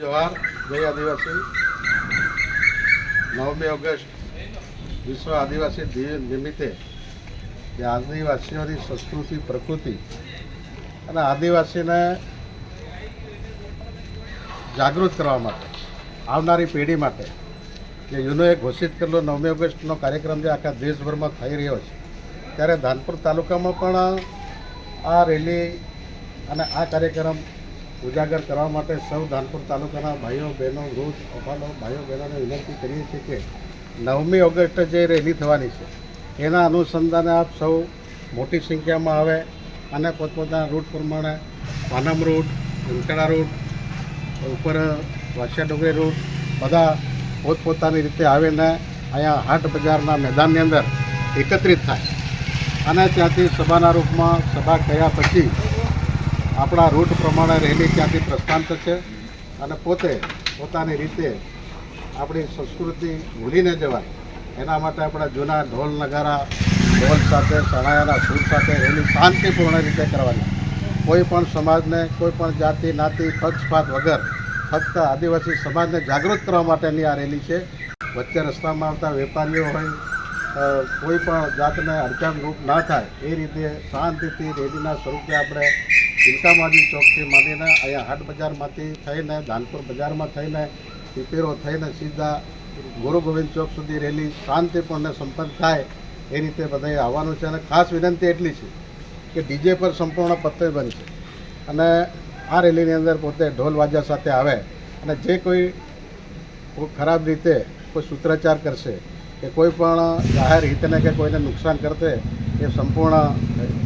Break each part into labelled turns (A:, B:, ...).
A: जोहार जय आदिवासी 9 ऑगस्ट विश्व आदिवासी दिवस निमित्ते आदिवासीओनी संस्कृति प्रकृति અને આદિવાસીને જાગૃત કરવા માટે આવનારી પેઢી માટે જે યુનોએ ઘોષિત કરેલો 9 ઓગસ્ટનો કાર્યક્રમ જે આખા દેશભરમાં થઈ રહ્યો છે ત્યારે ધાનપુર તાલુકામાં પણ આ રેલી અને આ કાર્યક્રમ ઉજાગર કરવા માટે સૌ ધાનપુર તાલુકાના ભાઈઓ બહેનો વૃદ્ધ અફાલો ભાઈઓ બહેનોને વિનંતી કરીએ છીએ કે 9મી ઓગસ્ટે જે રેલી થવાની છે એના અનુસંધાને આપ સૌ મોટી સંખ્યામાં આવે અને પોતપોતાના રૂટ પ્રમાણે પાનમ રૂટ ઉંટડા રૂટ ઉપર વાસિયા ડુંગરી રૂટ બધા પોતપોતાની રીતે આવીને અહીંયા હાટ બજારના મેદાનની અંદર એકત્રિત થાય અને ત્યાંથી સભાના રૂપમાં સભા કર્યા પછી આપણા રૂટ પ્રમાણે રેલી ત્યાંથી પ્રસ્થાન થશે અને પોતે પોતાની રીતે આપણી સંસ્કૃતિ ભૂલી ન જવાય એના માટે આપણા જૂના ઢોલ નગારા ઢોલ સાથે શણાયાના સૂર સાથે રેલી શાંતિપૂર્ણ રીતે કરવાની. કોઈ પણ સમાજને કોઈ પણ જાતિ નાતિ પક્ષપાત વગર ફક્ત આદિવાસી સમાજને જાગૃત કરવા માટેની આ રેલી છે. વચ્ચે રસ્તામાં આવતા વેપારીઓ હોય કોઈ પણ જાતને અડચણરૂપ ના થાય એ રીતે શાંતિથી રેલીના સ્વરૂપે આપણે ચિંતામાજી ચોકથી માંડીને અહીંયા હાટ બજારમાંથી થઈને ધાનપુર બજારમાં થઈને પીપેરો થઈને સીધા ગુરુ ગોવિંદ ચોક સુધી રેલી શાંતિપૂર્ણ સંપન્ન થાય એ રીતે બધાએ આવવાનું છે. અને ખાસ વિનંતી એટલી છે કે ડીજે પર સંપૂર્ણ પ્રતિબંધ છે અને આ રેલીની અંદર પોતે ઢોલ વાજા સાથે આવે અને જે કોઈ ખરાબ રીતે કોઈ સૂત્રાચાર કરશે કે કોઈ પણ જાહેર હિતને કે કોઈને નુકસાન કરશે એ સંપૂર્ણ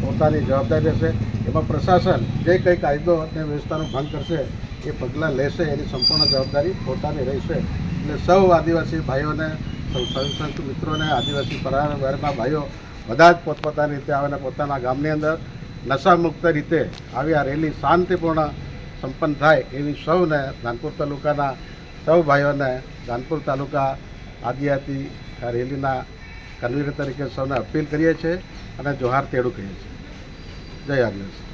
A: પોતાની જવાબદારી રહેશે. એમાં પ્રશાસન જે કંઈ કાયદો અને વ્યવસ્થાનો ભંગ કરશે એ પગલાં લેશે એની સંપૂર્ણ જવાબદારી પોતાની રહેશે. એટલે સૌ આદિવાસી ભાઈઓને સૌ સંત મિત્રોને આદિવાસી પરિવારના ભાઈઓ બધા જ પોતપોતાની રીતે આવે અને પોતાના ગામની અંદર નશામુક્ત રીતે આવી આ રેલી શાંતિપૂર્ણ સંપન્ન થાય એવી સૌને ધાનપુર તાલુકાના સૌ ભાઈઓને ધાનપુર તાલુકા આદિવાસી આ રેલીના કન્વીનર તરીકે સૌને અપીલ કરીએ છીએ અને જોહાર તેડું કહીએ છીએ. જય આદિવાસી.